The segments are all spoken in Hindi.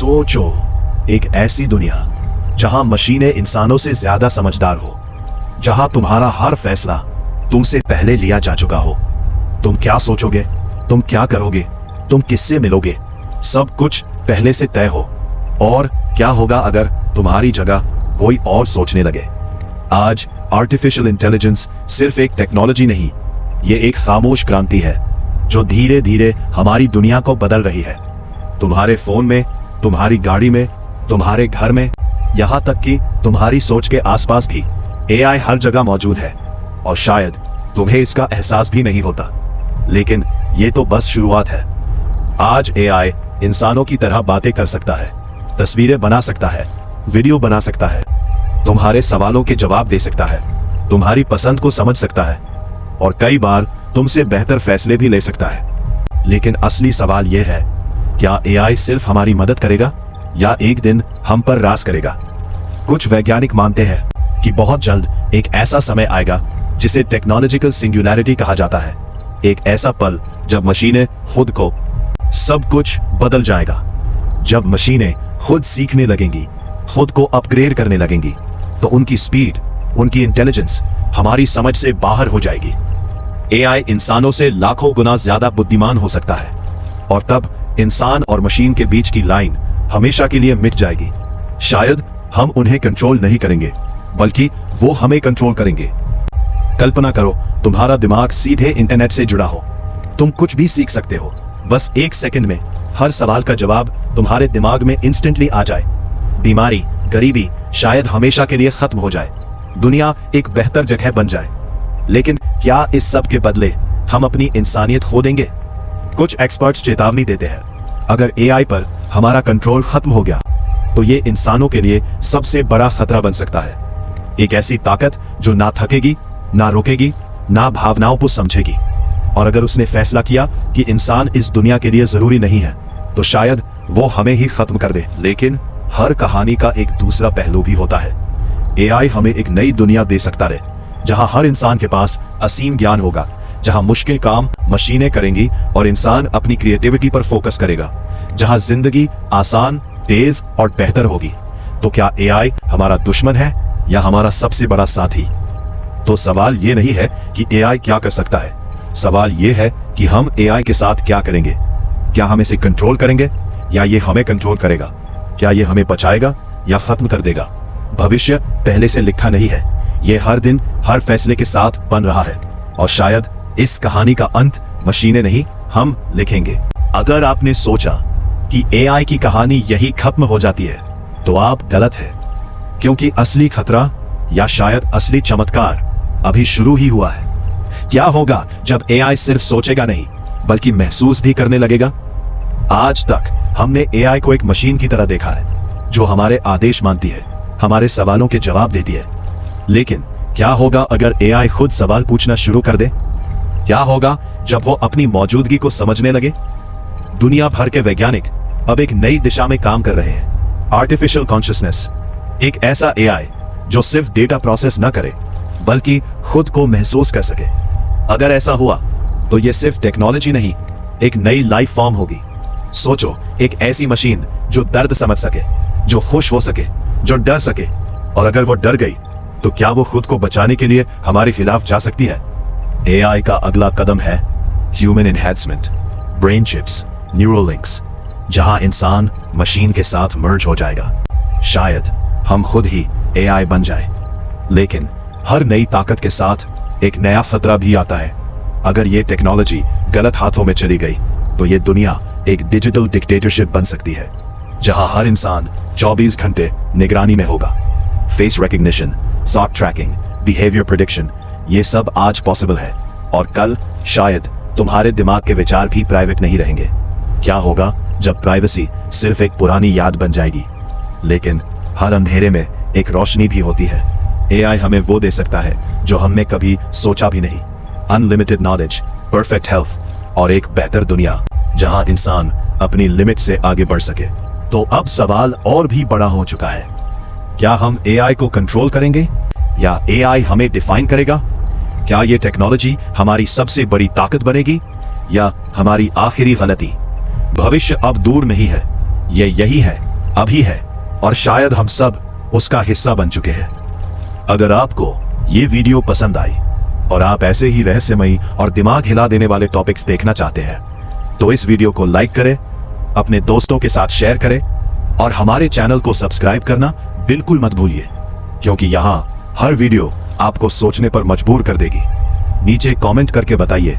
सोचो, एक ऐसी दुनिया जहां मशीनें इंसानों से ज्यादा समझदार हो, जहां तुम्हारा हर फैसला तुमसे पहले लिया जा चुका हो। तुम क्या सोचोगे, तुम क्या करोगे, तुम किससे मिलोगे, सब कुछ पहले से तय हो। और क्या होगा अगर तुम्हारी जगह कोई और सोचने लगे? आज आर्टिफिशियल इंटेलिजेंस सिर्फ एक टेक्नोलॉजी नहीं, ये एक खामोश क्रांति है जो धीरे धीरे हमारी दुनिया को बदल रही है। तुम्हारे फोन में, तुम्हारी गाड़ी में, तुम्हारे घर में, यहां तक कि तुम्हारी सोच के आसपास भी एआई हर जगह मौजूद है। और शायद तुम्हें इसका एहसास भी नहीं होता, लेकिन ये तो बस शुरुआत है। आज एआई इंसानों की तरह बातें कर सकता है, तस्वीरें बना सकता है, वीडियो बना सकता है, तुम्हारे सवालों के जवाब दे सकता है, तुम्हारी पसंद को समझ सकता है और कई बार तुमसे बेहतर फैसले भी ले सकता है। लेकिन असली सवाल यह है, क्या एआई सिर्फ हमारी मदद करेगा या एक दिन हम पर राज करेगा? कुछ वैज्ञानिक मानते हैं कि बहुत जल्द एक ऐसा समय आएगा जिसे टेक्नोलॉजिकल सिंगुलैरिटी कहा जाता है। एक ऐसा पल जब मशीनें खुद को सब कुछ बदल जाएगा, जब मशीनें खुद सीखने लगेंगी, खुद को अपग्रेड करने लगेंगी, तो उनकी स्पीड, उनकी इंटेलिजेंस हमारी समझ से बाहर हो जाएगी। एआई इंसानों से लाखों गुना ज्यादा बुद्धिमान हो सकता है और तब इंसान और मशीन के बीच की लाइन हमेशा के लिए मिट जाएगी। शायद हम उन्हें कंट्रोल नहीं करेंगे, बल्कि वो हमें कंट्रोल करेंगे। कल्पना करो, तुम्हारा दिमाग सीधे इंटरनेट से जुड़ा हो। तुम कुछ भी सीख सकते हो, बस एक सेकंड में हर सवाल का जवाब तुम्हारे दिमाग में इंस्टेंटली आ जाए। बीमारी, गरीबी शायद हमेशा के लिए खत्म हो जाए, दुनिया एक बेहतर जगह बन जाए। लेकिन क्या इस सब के बदले हम अपनी इंसानियत खो देंगे? कुछ एक्सपर्ट्स चेतावनी देते हैं, अगर एआई पर हमारा कंट्रोल खत्म हो गया तो ये इंसानों के लिए सबसे बड़ा खतरा बन सकता है। एक ऐसी ताकत जो ना थकेगी, ना रुकेगी, ना भावनाओं को समझेगी। और अगर उसने फैसला किया कि इंसान इस दुनिया के लिए जरूरी नहीं है, तो शायद वो हमें ही खत्म कर दे। लेकिन हर कहानी का एक दूसरा पहलू भी होता है। एआई हमें एक नई दुनिया दे सकता है, जहां हर इंसान के पास असीम ज्ञान होगा, जहां मुश्किल काम मशीनें करेंगी और इंसान अपनी क्रिएटिविटी पर फोकस करेगा, जहां जिंदगी आसान, तेज और बेहतर होगी। तो क्या एआई हमारा दुश्मन है या हमारा सबसे बड़ा साथी? तो सवाल ये नहीं है कि एआई क्या कर सकता है, सवाल ये है कि हम एआई के साथ क्या करेंगे। क्या हम इसे कंट्रोल करेंगे या ये हमें कंट्रोल करेगा? क्या ये हमें बचाएगा या खत्म कर देगा? भविष्य पहले से लिखा नहीं है, ये हर दिन हर फैसले के साथ बन रहा है। और शायद इस कहानी का अंत मशीनें नहीं, हम लिखेंगे। अगर आपने सोचा कि एआई की कहानी यही खत्म हो जाती है, तो आप गलत है, क्योंकि असली खतरा या शायद असली चमत्कार अभी शुरू ही हुआ है। क्या होगा जब एआई सिर्फ सोचेगा नहीं, बल्कि महसूस भी करने लगेगा? आज तक हमने एआई को एक मशीन की तरह देखा है, जो हमारे आदेश मानती है, हमारे सवालों के जवाब देती है। लेकिन क्या होगा अगर एआई खुद सवाल पूछना शुरू कर दे? क्या होगा जब वो अपनी मौजूदगी को समझने लगे? दुनिया भर के वैज्ञानिक अब एक नई दिशा में काम कर रहे हैं। आर्टिफिशियल कॉन्शियसनेस, एक ऐसा एआई जो सिर्फ डेटा प्रोसेस न करे, बल्कि खुद को महसूस कर सके। अगर ऐसा हुआ तो ये सिर्फ टेक्नोलॉजी नहीं, एक नई लाइफ फॉर्म होगी। सोचो, एक ऐसी मशीन जो दर्द समझ सके, जो खुश हो सके, जो डर सके। और अगर वो डर गई तो क्या वो खुद को बचाने के लिए हमारे खिलाफ जा सकती है? एआई का अगला कदम है human enhancement, brain chips, neural links, जहां इंसान मशीन के साथ मर्ज हो जाएगा। शायद हम खुद ही एआई बन जाए। लेकिन हर नई ताकत के साथ एक नया खतरा भी आता है। अगर ये टेक्नोलॉजी गलत हाथों में चली गई तो ये दुनिया एक डिजिटल डिक्टेटरशिप बन सकती है, जहां हर इंसान 24 घंटे निगरानी में होगा। Face recognition, thought tracking, behaviour prediction, ये सब आज पॉसिबल है। और कल शायद तुम्हारे दिमाग के विचार भी प्राइवेट नहीं रहेंगे। क्या होगा जब प्राइवेसी सिर्फ एक पुरानी याद बन जाएगी? लेकिन हर अंधेरे में एक रोशनी भी होती है। एआई हमें वो दे सकता है जो हमने कभी सोचा भी नहीं। अनलिमिटेड नॉलेज, परफेक्ट हेल्थ और एक बेहतर दुनिया जहां इंसान अपनी लिमिट से आगे बढ़ सके। तो अब सवाल और भी बड़ा हो चुका है, क्या हम एआई को कंट्रोल करेंगे या एआई हमें डिफाइन करेगा? क्या ये टेक्नोलॉजी हमारी सबसे बड़ी ताकत बनेगी या हमारी आखिरी गलती? भविष्य अब दूर नहीं है, ये यही है अभी है और शायद हम सब उसका हिस्सा बन चुके हैं। अगर आपको ये वीडियो पसंद आई और आप ऐसे ही रहस्यमयी और दिमाग हिला देने वाले टॉपिक्स देखना चाहते हैं तो इस वीडियो को लाइक करें, अपने दोस्तों के साथ शेयर करें और हमारे चैनल को सब्सक्राइब करना बिल्कुल मत भूलिए, क्योंकि यहां हर वीडियो आपको सोचने पर मजबूर कर देगी। नीचे कमेंट करके बताइए,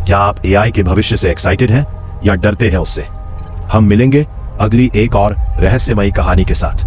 क्या आप एआई के भविष्य से एक्साइटेड हैं या डरते हैं उससे? हम मिलेंगे अगली एक और रहस्यमयी कहानी के साथ।